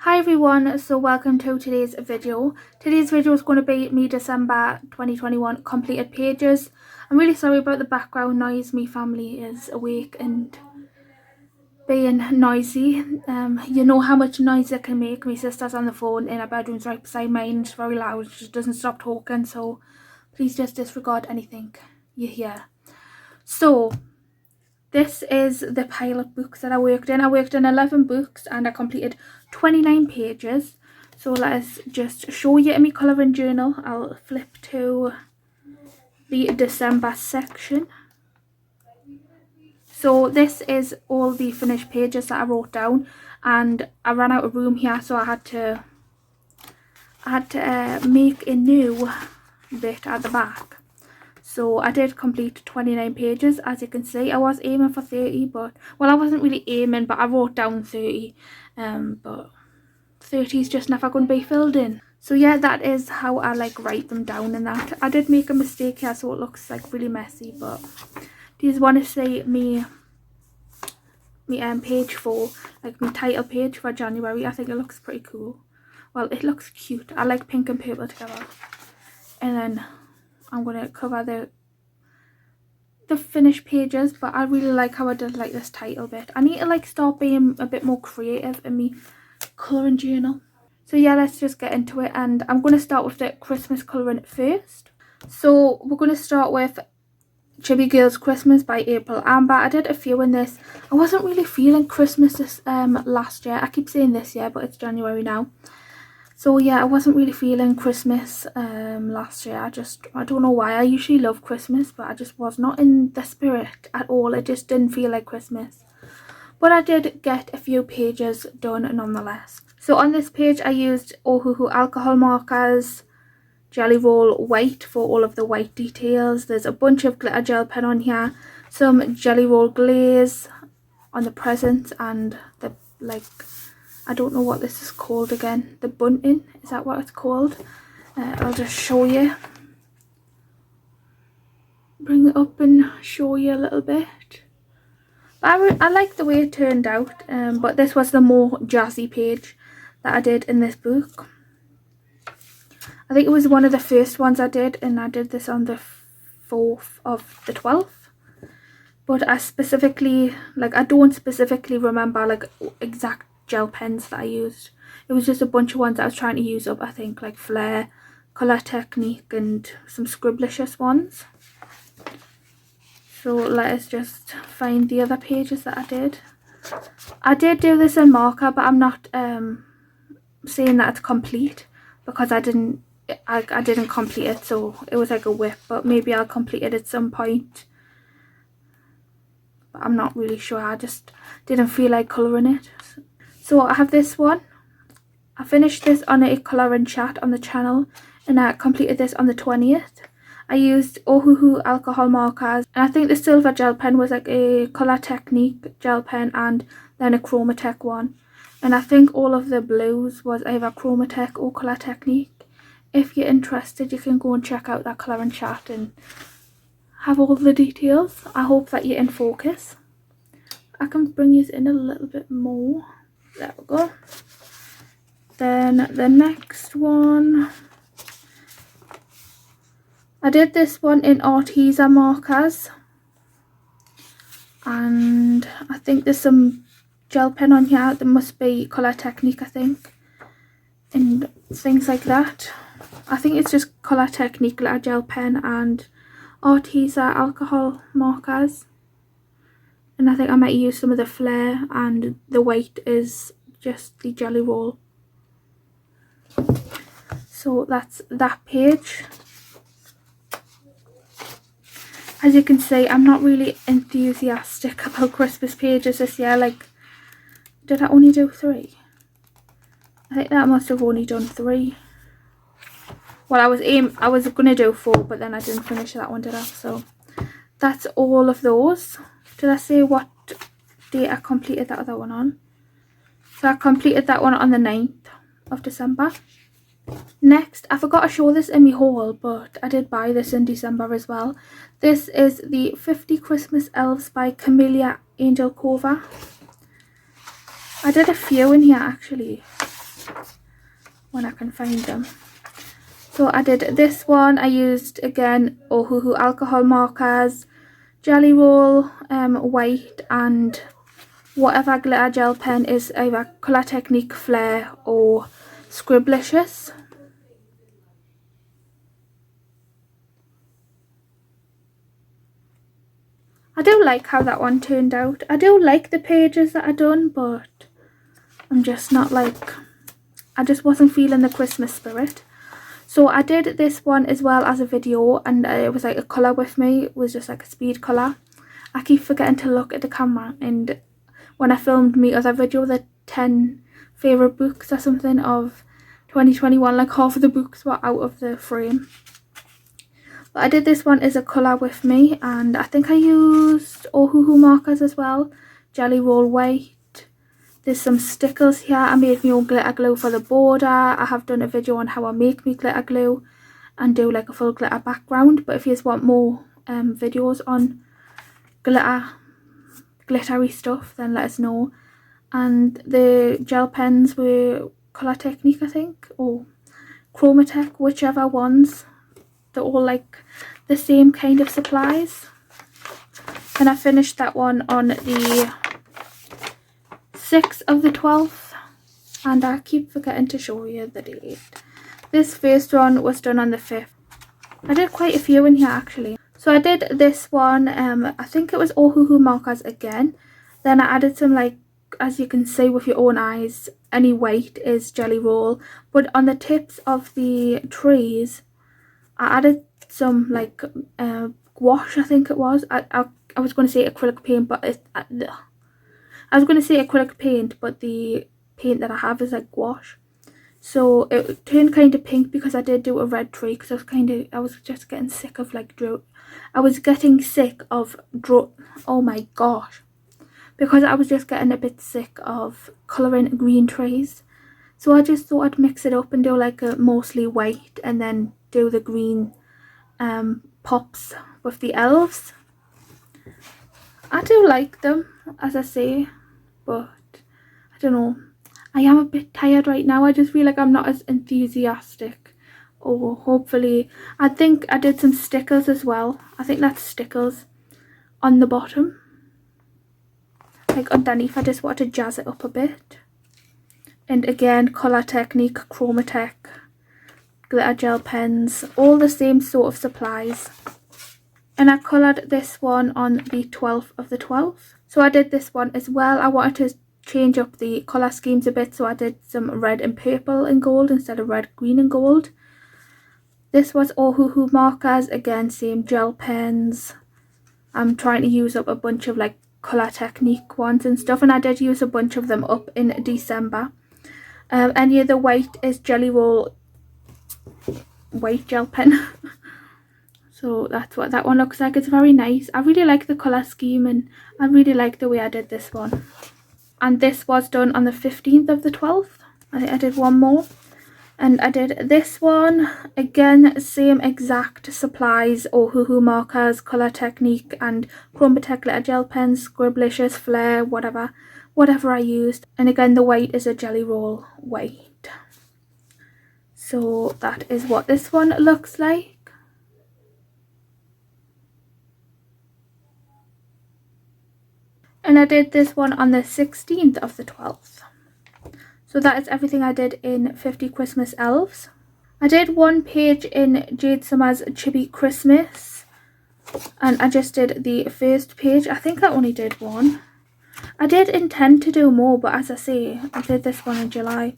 Hi everyone, so welcome to today's video. Today's video is going to be me December 2021 completed pages. I'm really sorry about the background noise. My family is awake and being noisy. You know how much noise it can make. My sister's on the phone in her bedroom's right beside mine. It's very loud. She doesn't stop talking, so please just disregard anything you hear. So this is the pile of books that I worked in. I worked in 11 books and I completed 29 pages. So let us just show you in my colouring journal. I'll flip to the December section. So this is all the finished pages that I wrote down, and I ran out of room here, so I had to make a new bit at the back. So I did complete 29 pages. As you can see, I was aiming for 30, but well, I wasn't really aiming, but I wrote down 30. But 30 is just never going to be filled in. So yeah, that is how I write them down. And that I did make a mistake here, so it looks really messy. But do you want to see me page 4, my title page for January? I think it looks pretty cool. Well, it looks cute. I like pink and purple together. And then I'm going to cover the finished pages, but I really like how I did this title bit. I need to start being a bit more creative in my colouring journal. So yeah, let's just get into it, and I'm going to start with the Christmas colouring first. So we're going to start with Chibi Christmas by April Amber. I did a few in this. I wasn't really feeling Christmas this last year. I keep saying this year, but it's January now. So yeah, I wasn't really feeling Christmas last year. I don't know why. I usually love Christmas, but I just was not in the spirit at all. It just didn't feel like Christmas. But I did get a few pages done nonetheless. So on this page I used Ohuhu alcohol markers, Jelly Roll white for all of the white details. There's a bunch of glitter gel pen on here, some Jelly Roll glaze on the presents, and the I don't know what this is called again. The bunting, is that what it's called? I'll just show you. Bring it up and show you a little bit. But I like the way it turned out. But this was the more jazzy page that I did in this book. I think it was one of the first ones I did, and I did this on the 4th of the 12th. But I specifically, I don't specifically remember exact gel pens that I used. It was just a bunch of ones that I was trying to use up, I think, Flare, Colour Technique, and some Scribblicious ones. So let us just find the other pages that I did. I did do this in marker, but I'm not saying that it's complete because I didn't complete it, so it was like a whip, but maybe I'll complete it at some point. But I'm not really sure. I just didn't feel like colouring it. So I have this one. I finished this on a colouring chat on the channel, and I completed this on the 20th. I used Ohuhu alcohol markers, and I think the silver gel pen was a Colour Technique gel pen and then a Chromatech one. And I think all of the blues was either Chromatech or Colour Technique. If you're interested, you can go and check out that colouring chat and have all the details. I hope that you're in focus. I can bring you in a little bit more. There we go. Then the next one, I did this one in Arteza markers, and I think there's some gel pen on here. There must be Colour Technique, I think, and things like that. I think it's just Colour Technique glitter gel pen and Arteza alcohol markers, and I think I might use some of the Flare, and the white is just the Jelly Roll. So that's that page. As you can see, I'm not really enthusiastic about Christmas pages this year. Did I only do 3? I think that must have only done 3. Well, I was gonna do 4, but then I didn't finish that one, did I? So that's all of those. Did I say what date I completed that other one on? So I completed that one on the 9th of December. Next, I forgot to show this in my haul, but I did buy this in December as well. This is the 50 Christmas Elves by Camellia Angel Cova. I did a few in here actually. when I can find them. So I did this one. I used, again, Ohuhu alcohol markers, Jelly Roll, white, and whatever glitter gel pen is either Colour Technique, Flare, or Scribblicious. I do like how that one turned out. I do like the pages that I done, but I'm just not like, I just wasn't feeling the Christmas spirit. So I did this one as well as a video, and it was like a colour with me. It was just like a speed colour. I keep forgetting to look at the camera, and when I filmed my other video, the 10 favourite books or something of 2021, like half of the books were out of the frame. But I did this one as a colour with me, and I think I used Ohuhu markers as well, Jelly Roll white. There's some stickers here. I made my own glitter glue for the border. I have done a video on how I make me glitter glue and do like a full glitter background. But if you just want more videos on glittery stuff, then let us know. And the gel pens were Colour Technique, I think, or Chromatech, whichever ones. They're all like the same kind of supplies. And I finished that one on the 6th of the 12th, and I keep forgetting to show you the date. This first one was done on the 5th. I did quite a few in here actually. So I did this one, I think it was Ohuhu markers again. Then I added some, like, as you can see with your own eyes, any white is Jelly Roll. But on the tips of the trees, I added some like gouache, I think it was. I was going to say acrylic paint, but I was going to say acrylic paint, but the paint that I have is like gouache. So it turned kind of pink because I did do a red tree, because I was just getting sick of like oh my gosh, because I was just getting a bit sick of colouring green trees. So I just thought I'd mix it up and do like a mostly white, and then do the green pops with the elves. I do like them, as I say, but I don't know. I am a bit tired right now. I just feel like I'm not as enthusiastic. Or hopefully, I think I did some stickers as well. I think that's stickers on the bottom. Like underneath, I just wanted to jazz it up a bit. And again, Colour Technique, Chromatech, glitter gel pens, all the same sort of supplies. And I coloured this one on the 12th of the 12th. So I did this one as well. I wanted to change up the colour schemes a bit, so I did some red and purple and gold instead of red, green and gold. This was Ohuhu markers, again same gel pens. I'm trying to use up a bunch of like Colour Technique ones and stuff, and I did use a bunch of them up in December. Any other white is Jelly Roll white gel pen. So that's what that one looks like. It's very nice. I really like the colour scheme, and I really like the way I did this one. And this was done on the 15th of the 12th. I think I did one more. And I did this one. Again, same exact supplies, Ohuhu markers, Colour Technique, and Chromatech glitter gel pens, Scribblicious, Flare, whatever I used. And again, the white is a Jelly Roll white. So that is what this one looks like. And I did this one on the 16th of the 12th. So that is everything I did in 50 Christmas Elves. I did one page in Jade Summer's Chibi Christmas, and I just did the first page. I think I only did one. I did intend to do more, but as I say, I did this one in July.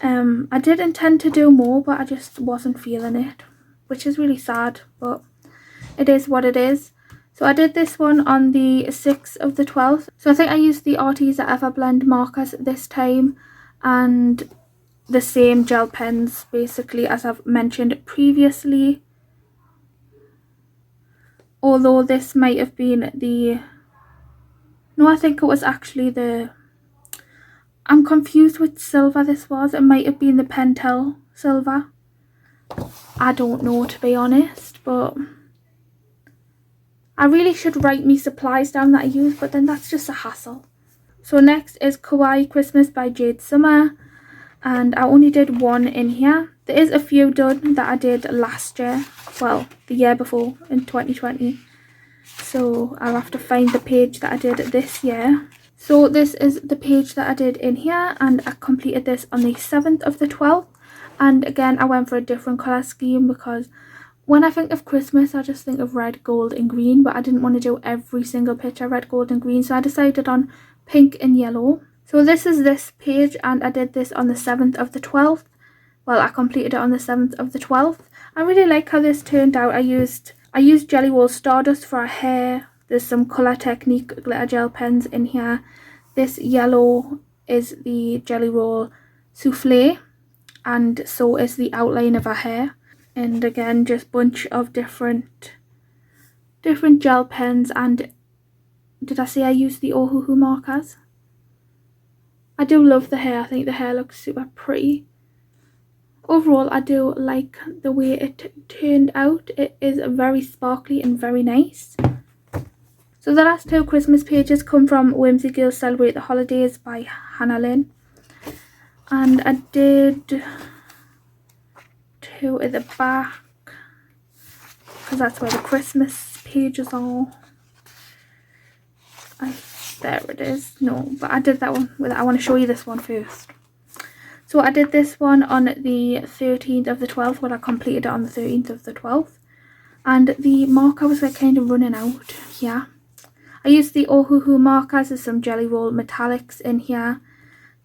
I did intend to do more, but I just wasn't feeling it, which is really sad, but it is what it is. So I did this one on the 6th of the 12th. So I think I used the Arteza Everblend markers this time, and the same gel pens basically as I've mentioned previously. Although this might have been the... No, I think it was actually the... I'm confused which silver this was. It might have been the Pentel silver. I don't know, to be honest, but... I really should write me supplies down that I use, but then that's just a hassle. So next is Kawaii Christmas by Jade Summer. and I only did one in here. There is a few done that I did last year, well, the year before in 2020. So I'll have to find the page that I did this year. So this is the page that I did in here, and I completed this on the 7th of the 12th. And again, I went for a different colour scheme because when I think of Christmas, I just think of red, gold and green, but I didn't want to do every single picture red, gold and green, so I decided on pink and yellow. So this is this page, and I did this on the 7th of the 12th. Well, I completed it on the 7th of the 12th. I really like how this turned out. I used Jelly Roll Stardust for our hair. There's some Colour Technique glitter gel pens in here. This yellow is the Jelly Roll Souffle, and so is the outline of our hair. And again, just bunch of different gel pens. And did I say I used the Ohuhu markers? I do love the hair. I think the hair looks super pretty. Overall, I do like the way it turned out. It is very sparkly and very nice. So the last two Christmas pages come from Whimsical Celebrate the Holidays by Hannah Lynn. And I did two at the back because that's where the Christmas pages are. There it is. No, but I did that one with it. I want to show you this one first. So I did this one on the 13th of the 12th. Well, I completed it on the 13th of the 12th. And the marker was like kind of running out here. I used the Ohuhu markers. There's some Jelly Roll metallics in here.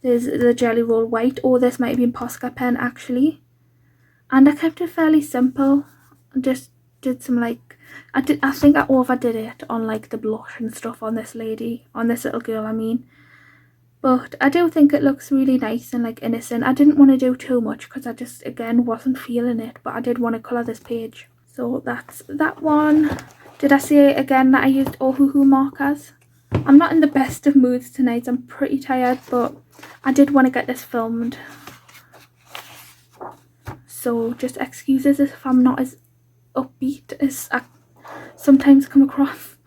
There's the Jelly Roll white. Oh, this might have been Posca pen actually. And I kept it fairly simple. I just did some like, I think I overdid it on like the blush and stuff on this lady, on this little girl I mean. But I do think it looks really nice and like innocent. I didn't want to do too much because I just again wasn't feeling it, but I did want to colour this page. So that's that one. Did I say again that I used Ohuhu markers? I'm not in the best of moods tonight. I'm pretty tired, but I did want to get this filmed. So just excuses if I'm not as upbeat as I sometimes come across,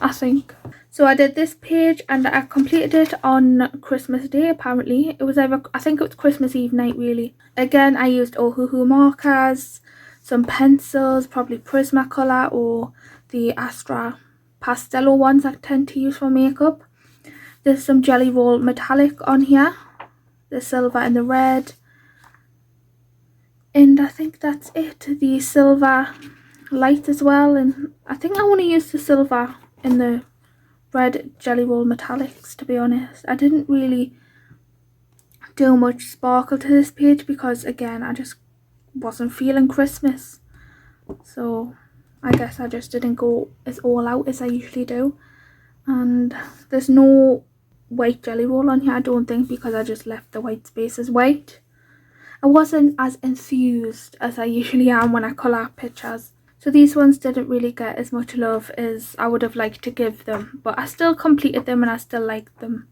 I think. So I did this page and I completed it on Christmas Day apparently. It was either, I think it was Christmas Eve night really. Again, I used Ohuhu markers, some pencils, probably Prismacolor or the Astra Pastello ones I tend to use for makeup. There's some Jelly Roll metallic on here, the silver and the red. And I think that's it. The silver light as well, and I think I want to use the silver in the red Jelly Roll metallics, to be honest. I didn't really do much sparkle to this page because again I just wasn't feeling Christmas, so I guess I just didn't go as all out as I usually do. And there's no white Jelly Roll on here, I don't think, because I just left the white spaces white. I wasn't as enthused as I usually am when I colour pictures. So these ones didn't really get as much love as I would have liked to give them. But I still completed them and I still liked them.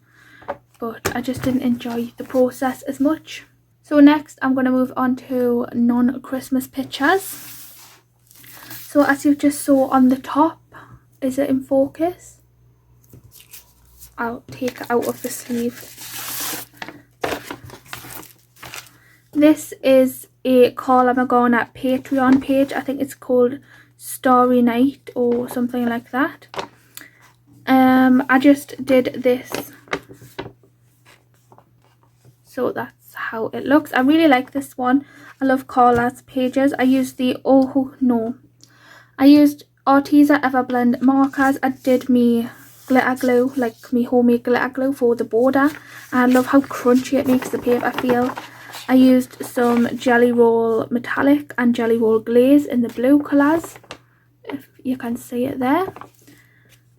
But I just didn't enjoy the process as much. So next I'm going to move on to non-Christmas pictures. So as you just saw on the top, is it in focus? I'll take it out of the sleeve. This is a Carla Magana Patreon page. I think it's called Starry Night or something like that. I just did this. So that's how it looks. I really like this one. I love Carla's pages. I used the I used Arteza Everblend markers. I did me glitter glue, like me homemade glitter glue for the border. I love how crunchy it makes the paper feel. I used some Jelly Roll Metallic and Jelly Roll Glaze in the blue colours, if you can see it there.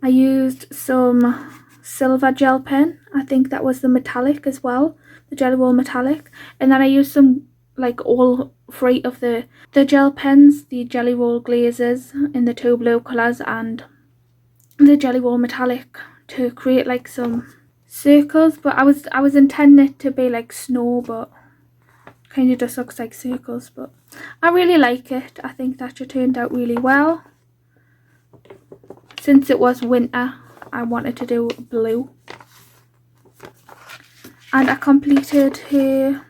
I used some silver gel pen. I think that was the metallic as well, the Jelly Roll Metallic. And then I used some, like all three of the gel pens, the Jelly Roll Glazes in the two blue colours and the Jelly Roll Metallic to create like some circles. But I was intending it to be like snow, but kind of just looks like circles. But I really like it. I think that just turned out really well. Since it was winter, I wanted to do blue. And I completed her,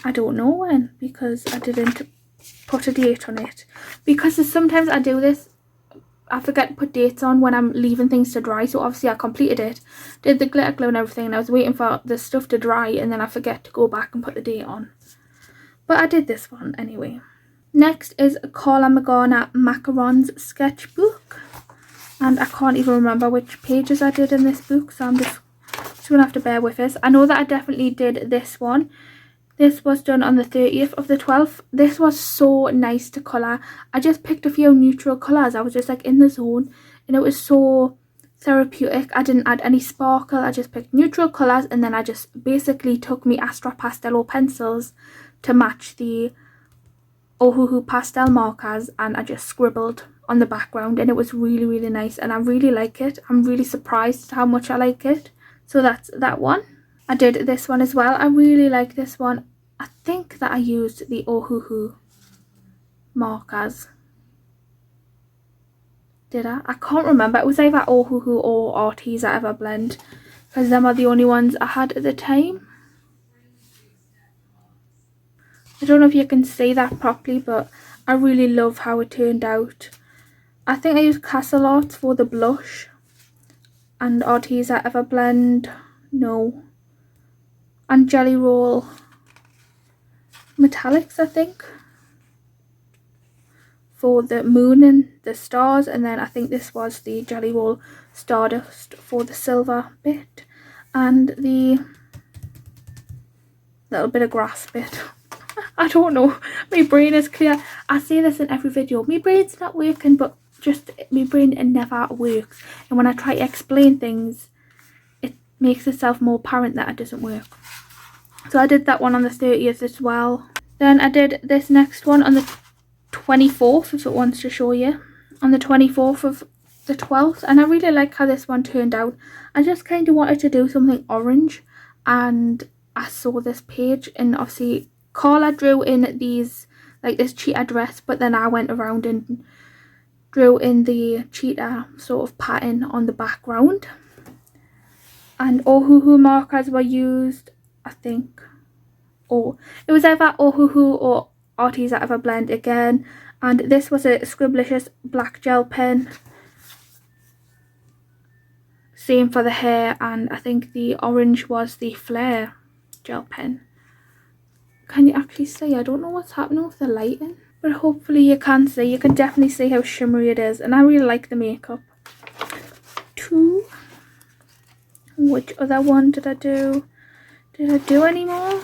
I don't know when, because I didn't put a date on it. Because sometimes I do this, I forget to put dates on when I'm leaving things to dry. So obviously I completed it, did the glitter glue and everything, and I was waiting for the stuff to dry, and then I forget to go back and put the date on. But I did this one anyway. Next is Carla Magana Macarons sketchbook. And I can't even remember which pages I did in this book, so I'm just going to have to bear with us. I know that I definitely did this one. This was done on the 30th of the 12th. This was so nice to colour. I just picked a few neutral colours. I was just like in the zone, and it was so therapeutic. I didn't add any sparkle. I just picked neutral colours, and then I just basically took me Astra Pastel pencils to match the Ohuhu pastel markers, and I just scribbled on the background, and it was really nice, and I really like it. I'm really surprised how much I like it. So that's that one. I did this one as well. I really like this one. I think that I used the Ohuhu markers. Did I? I can't remember. It was either Ohuhu or Arteza Everblend, because them are the only ones I had at the time. I don't know if you can see that properly, but I really love how it turned out. I think I used Castle Arts for the blush, and Arteza Everblend, no, and Jelly Roll Metallics, I think, for the moon and the stars, and then I think this was the Jelly Roll Stardust for the silver bit, and the little bit of grass bit. I don't know, my brain is clear. I say this in every video, my brain's not working, but just my brain never works, and when I try to explain things, it makes itself more apparent that it doesn't work. So I did that one on the 30th as well. Then I did this next one on the 24th, if it wants to show you, on the 24th of the 12th, and I really like how this one turned out. I just kind of wanted to do something orange, and I saw this page, and obviously Carla drew in these, like this cheetah dress, but then I went around and drew in the cheetah sort of pattern on the background. And Ohuhu markers were used, I think, or it was either Ohuhu or Arteza Everblend again. And this was a Scribblicious black gel pen, same for the hair, and I think the orange was the Flare gel pen. Can you actually see? I don't know what's happening with the lighting, but hopefully you can see. You can definitely see how shimmery it is, and I really like the makeup. Which other one did I do? Did I do any more?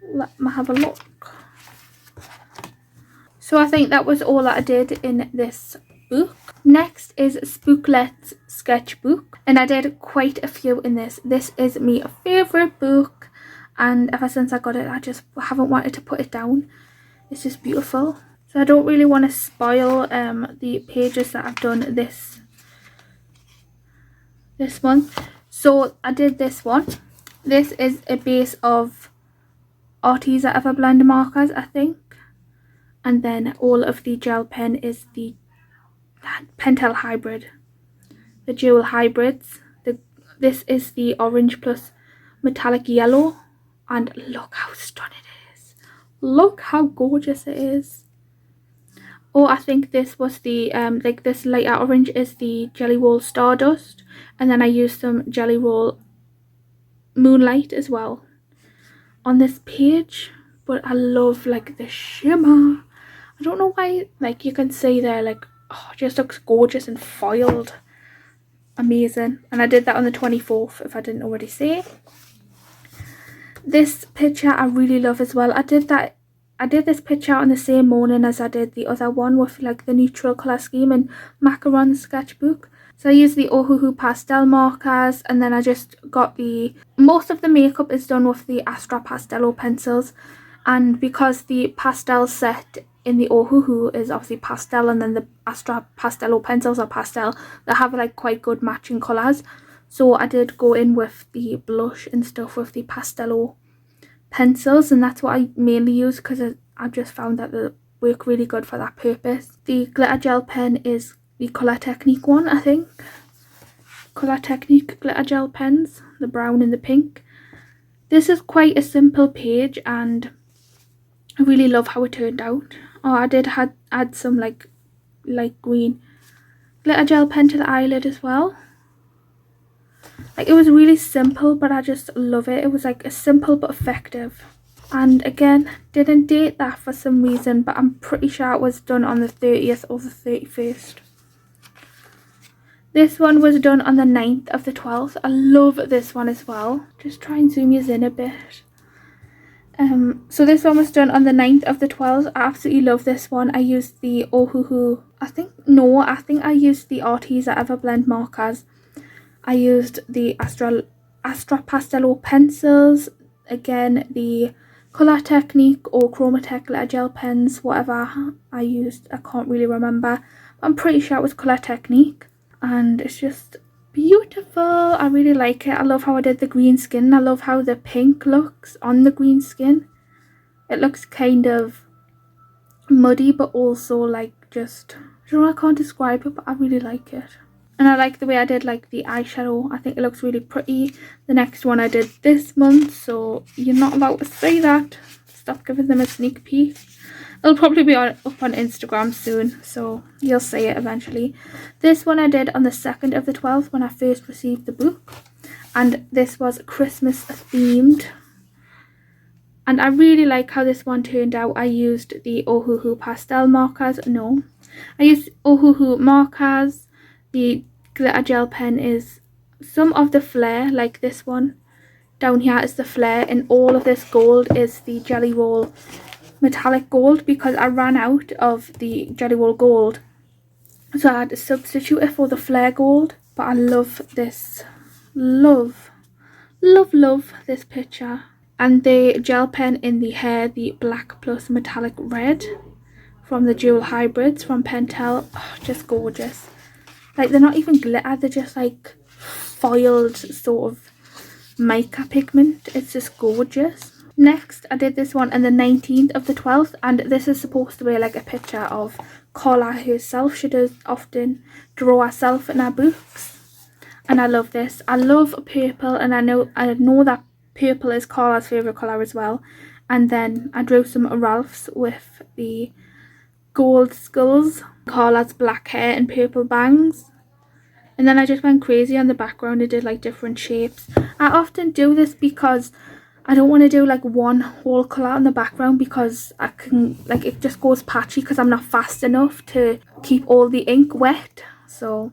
Let me have a look. So I think that was all that I did in this book. Next is Spooklet's sketchbook, and I did quite a few in this. This is my favourite book, and ever since I got it, I just haven't wanted to put it down. It's just beautiful. So I don't really want to spoil the pages that I've done this month. So I did this one. This is a base of Arteza Everblend markers, I think, and then all of the gel pen is the Pentel hybrid, the dual hybrids. This is the orange plus metallic yellow, and look how stunning it is. Look how gorgeous it is. Oh, I think this was the like this lighter orange is the Jelly Roll Stardust, and then I used some Jelly Roll Moonlight as well on this page. But I love like the shimmer. I don't know why, like you can see there, like, oh, it just looks gorgeous and foiled. Amazing. And I did that on the 24th, if I didn't already say. This picture I really love as well. I did this picture on the same morning as I did the other one with like the neutral colour scheme and Macaron sketchbook. So I used the Ohuhu pastel markers, and then I just got most of the makeup is done with the Astra Pastel pencils, and because the pastel set in the Ohuhu is obviously pastel, and then the Astra Pastel pencils are pastel, they have like quite good matching colours. So I did go in with the blush and stuff with the pastel pencils, and that's what I mainly use because I've just found that they work really good for that purpose. The glitter gel pen is the Colour Technique one, I think. Colour Technique glitter gel pens, the brown and the pink. This is quite a simple page and I really love how it turned out. Oh, I did add some like light green glitter gel pen to the eyelid as well. Like, it was really simple, but I just love it. It was like a simple but effective. And again, didn't date that for some reason, but I'm pretty sure it was done on the 30th or the 31st. This one was done on the 9th of the 12th. I love this one as well. Just try and zoom you in a bit. So this one was done on the 9th of the 12th. I absolutely love this one. I used the Ohuhu, I think I used the Arteza Everblend markers. I used the Astra Pastel pencils. Again, the Colour Technique or Chromatech glitter gel pens, whatever I used, I can't really remember. But I'm pretty sure it was Colour Technique. And it's just beautiful. I really like it. I love how I did the green skin. I love how the pink looks on the green skin. It looks kind of muddy, but also like just, I don't know, I can't describe it, but I really like it. And I like the way I did like the eyeshadow. I think it looks really pretty. The next one I did this month, so you're not allowed to say that. Stop giving them a sneak peek. It'll probably be up on Instagram soon, so you'll see it eventually. This one I did on the 2nd of the 12th when I first received the book. And this was Christmas themed. And I really like how this one turned out. I used the Ohuhu pastel markers. I used Ohuhu markers. The glitter gel pen is some of the flare, like this one. Down here is the flare, and all of this gold is the Jelly Roll metallic gold because I ran out of the Jelly Roll gold. So I had to substitute it for the flare gold. But I love this. Love this picture. And the gel pen in the hair, the black plus metallic red from the Jewel Hybrids from Pentel. Oh, just gorgeous. Like, they're not even glitter, they're just like foiled sort of mica pigment. It's just gorgeous. Next, I did this one on the 19th of the 12th, and this is supposed to be like a picture of Carla herself. She does often draw herself in her books, and I love this. I love purple, and I know that purple is Carla's favourite colour as well. And then I drew some Ralphs with the gold skulls, Carla's black hair and purple bangs. And then I just went crazy on the background. I did like different shapes. I often do this because I don't want to do like one whole colour on the background because I can, like, it just goes patchy because I'm not fast enough to keep all the ink wet. So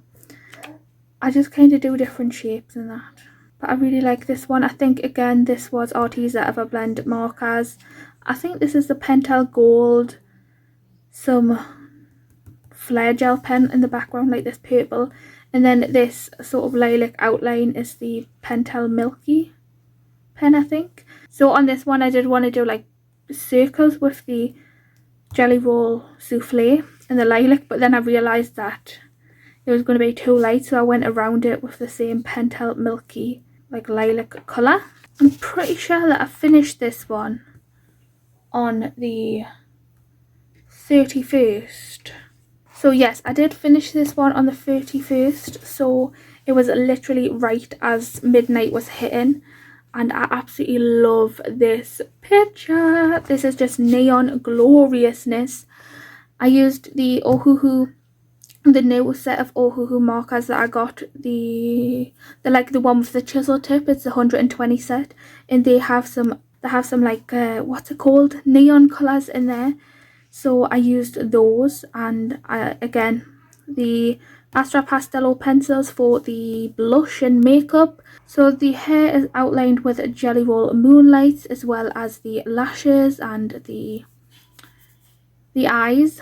I just kind of do different shapes and that. But I really like this one. I think again this was Arteza Everblend markers. I think this is the Pentel Gold, some flare gel pen in the background like this purple, and then this sort of lilac outline is the Pentel Milky pen, I think. So on this one I did want to do like circles with the Jelly Roll souffle and the lilac, but then I realised that it was going to be too light, so I went around it with the same Pentel Milky like lilac colour. I'm pretty sure that I finished this one on the 31st. So yes, I did finish this one on the 31st, so it was literally right as midnight was hitting. And I absolutely love this picture. This is just neon gloriousness. I used the Ohuhu, the new set of Ohuhu markers that I got, the one with the chisel tip. It's the 120 set, and they have some like what's it called, neon colours in there. So I used those, and again the Astra Pastel pencils for the blush and makeup. So the hair is outlined with Jelly Roll Moonlights, as well as the lashes and the eyes,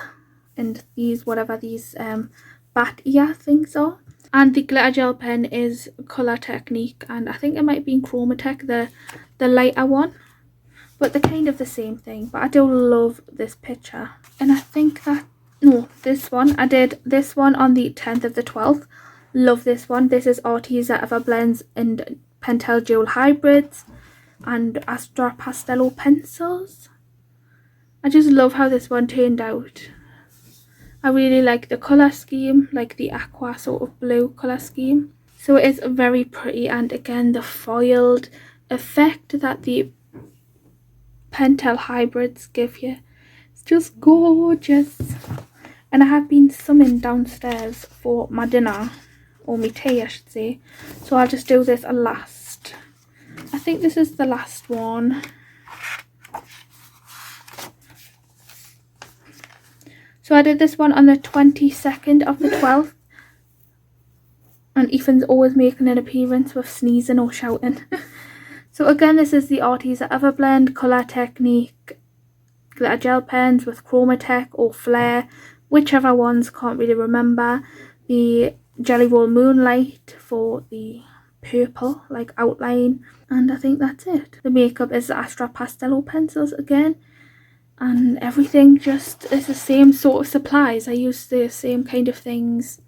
and these, whatever these bat ear things are. And the glitter gel pen is Colour Technique, and I think it might be in Chromatech, the lighter one, but they're kind of the same thing. But I do love this picture. And I think that, no, this one, I did this one on the 10th of the 12th. Love this one. This is Arteza Everblends and Pentel Jewel Hybrids and Astra Pastel pencils. I just love how this one turned out. I really like the colour scheme, like the aqua sort of blue colour scheme. So it is very pretty, and again the foiled effect that the Pentel hybrids give you, it's just gorgeous. And I have been summoned downstairs for my dinner, or my tea I should say, so I'll just do this last. I think this is the last one. So I did this one on the 22nd of the 12th, and Ethan's always making an appearance with sneezing or shouting. So again, this is the Arteza Everblend Colour Technique glitter gel pens with Chromatech or Flare, whichever ones, can't really remember. The Jelly Roll Moonlight for the purple like outline, and I think that's it. The makeup is the Astra Pastello pencils again, and everything just is the same sort of supplies. I use the same kind of things,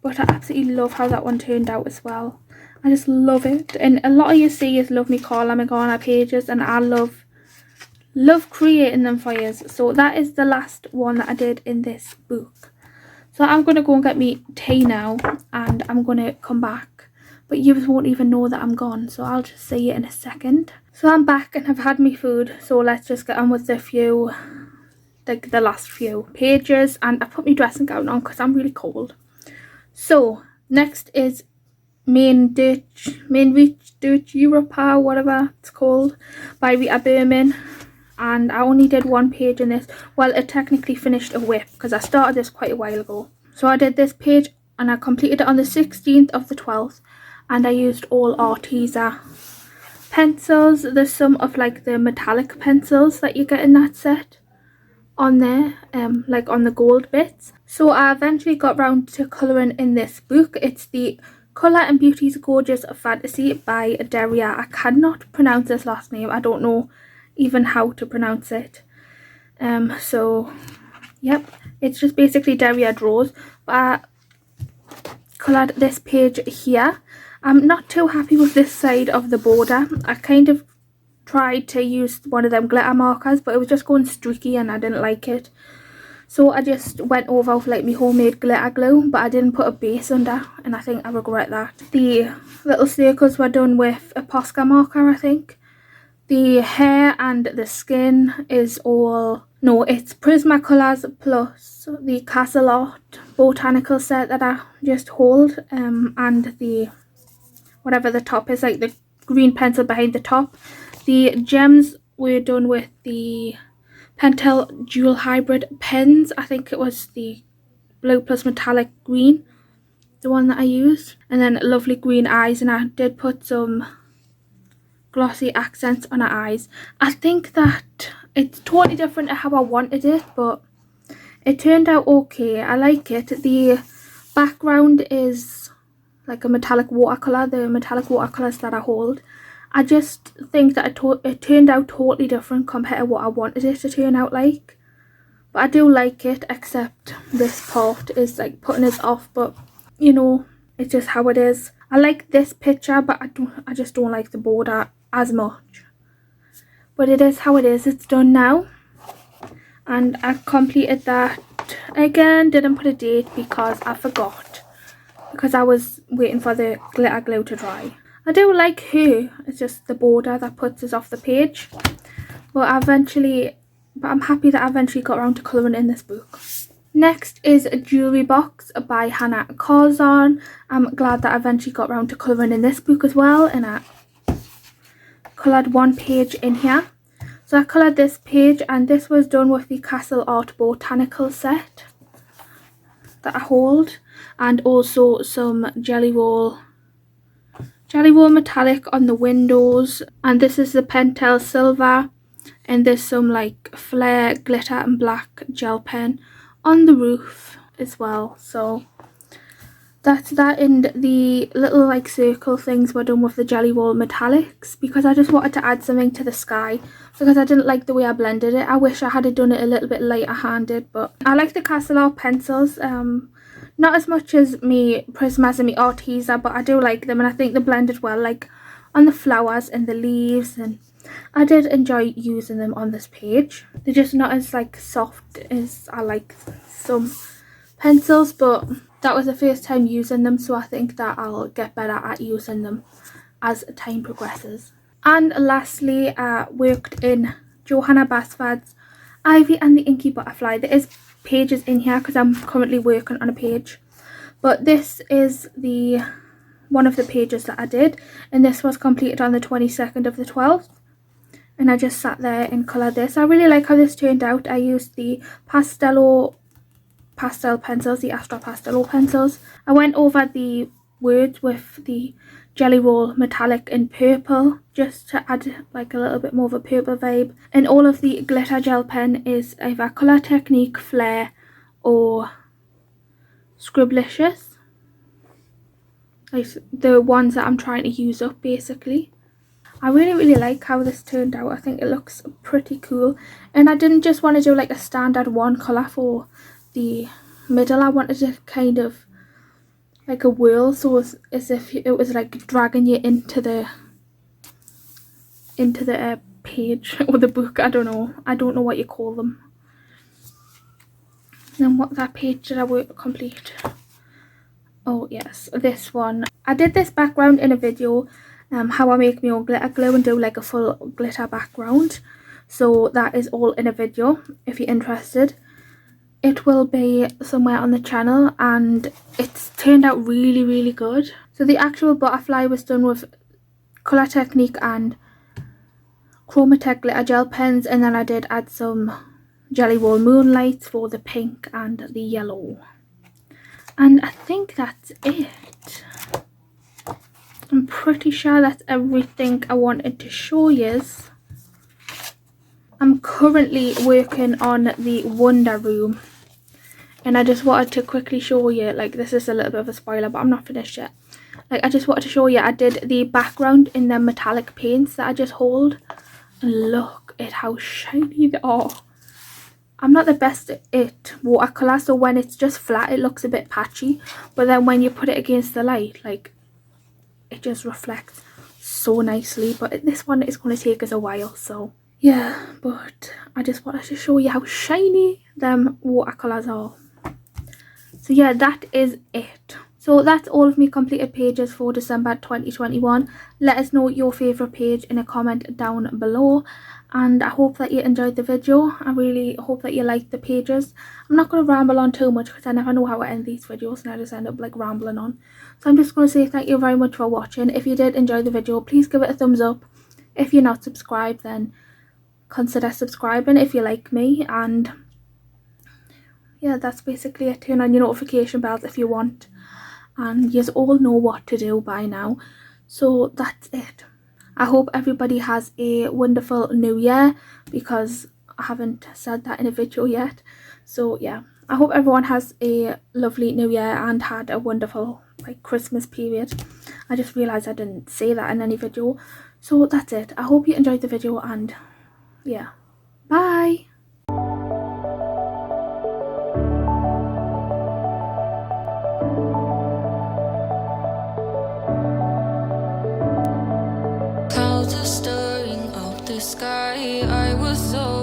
but I absolutely love how that one turned out as well. I just love it, and a lot of you see is love me Carla McGarner pages, and I love creating them for you. So that is the last one that I did in this book. So I'm going to go and get me tea now, and I'm going to come back, but you won't even know that I'm gone, so I'll just see you in a second. So I'm back and I've had me food, so let's just get on with the last few pages, and I put my dressing gown on because I'm really cold. So next is Main Reach Dirt Europa, whatever it's called, by Rita Berman. And I only did one page in this. Well, it technically finished a whip because I started this quite a while ago. So I did this page and I completed it on the 16th of the 12th, and I used all Arteza pencils. There's some of like the metallic pencils that you get in that set on there, like on the gold bits. So I eventually got round to colouring in this book. It's the Colour and Beauty's Gorgeous Fantasy by Deria. I cannot pronounce this last name. I don't know even how to pronounce it. So yep, it's just basically Deria draws. But I coloured this page here. I'm not too happy with this side of the border. I kind of tried to use one of them glitter markers, but it was just going streaky and I didn't like it. So I just went over with like my homemade glitter glue, but I didn't put a base under, and I think I regret that. The little circles were done with a Posca marker, I think. The hair and the skin is all, no, it's Prismacolors plus the Castle Art botanical set that I just hold, and the, whatever the top is, like the green pencil behind the top. The gems were done with the Pentel Dual Hybrid pens. I think it was the blue plus metallic green, the one that I used. And then lovely green eyes, and I did put some glossy accents on her eyes. I think that it's totally different to how I wanted it, but it turned out okay. I like it. The background is like a metallic watercolour, the metallic watercolours that I hold. I just think that it turned out totally different compared to what I wanted it to turn out like. But I do like it, except this part is like putting us off, but you know, it's just how it is. I like this picture, but I just don't like the border as much. But it is how it is. It's done now. And I completed that again. Didn't put a date because I forgot, because I was waiting for the glitter glue to dry. I do like her, it's just the border that puts us off the page. But I'm happy that I eventually got around to colouring in this book. Next is a Jewellery Box by Hannah Carzon. I'm glad that I eventually got around to colouring in this book as well, and I coloured one page in here. So I coloured this page, and this was done with the Castle Art Botanical set that I hold, and also some Jelly Roll metallic on the windows, and this is the Pentel Silver, and there's some like flare glitter and black gel pen on the roof as well. So that's that, and the little like circle things were done with the Jelly Roll metallics because I just wanted to add something to the sky, because I didn't like the way I blended it. I wish I had done it a little bit lighter handed, but I like the Castle Art pencils. Not as much as me Prismas and me Arteza, but I do like them, and I think they blended well like on the flowers and the leaves, and I did enjoy using them on this page. They're just not as like soft as I like some pencils, but that was the first time using them, so I think that I'll get better at using them as time progresses. And lastly, I worked in Johanna Basford's Ivy and the Inky Butterfly. There is pages in here because I'm currently working on a page, but this is the one of the pages that I did, and this was completed on the 22nd of the 12th, and I just sat there and coloured this. I really like how this turned out. I used the pastel pencils, the Astro Pastel pencils. I went over the words with the Jelly Roll metallic in purple just to add like a little bit more of a purple vibe, and all of the glitter gel pen is either Colour Technique, Flair or Scribblicious, like the ones that I'm trying to use up basically. I really like how this turned out. I think it looks pretty cool, and I didn't just want to do like a standard one colour for the middle. I wanted to kind of like a whirl, so as if it was like dragging you into the page or the book. I don't know what you call them. Then what that page did I complete? Oh yes, this one. I did this background in a video, how I make my own glitter glue and do like a full glitter background, so that is all in a video if you're interested. It will be somewhere on the channel, and it's turned out really good. So the actual butterfly was done with Colour Technique and Chromatech glitter gel pens, and then I did add some Jelly Roll Moonlights for the pink and the yellow. And I think that's it. I'm pretty sure that's everything I wanted to show you. I'm currently working on the Wonder Room, and I just wanted to quickly show you, like, this is a little bit of a spoiler, but I'm not finished yet. Like, I just wanted to show you, I did the background in the metallic paints that I just hold, and look at how shiny they are. I'm not the best at watercolour, so when it's just flat it looks a bit patchy, but then when you put it against the light, like, it just reflects so nicely. But this one is going to take us a while, so yeah. But I just wanted to show you how shiny them watercolours are. So yeah, that is it. So that's all of me completed pages for December 2021. Let us know your favourite page in a comment down below, and I hope that you enjoyed the video. I really hope that you liked the pages. I'm not going to ramble on too much because I never know how to end these videos, and I just end up like rambling on. So I'm just going to say thank you very much for watching. If you did enjoy the video, please give it a thumbs up. If you're not subscribed, then consider subscribing if you like me. And yeah, that's basically it. Turn on your notification bells if you want, and you all know what to do by now. So that's it. I hope everybody has a wonderful new year, because I haven't said that in a video yet. So yeah, I hope everyone has a lovely new year and had a wonderful like Christmas period. I just realized I didn't say that in any video. So that's it. I hope you enjoyed the video, and yeah, bye. Clouds are stirring up the sky. I was so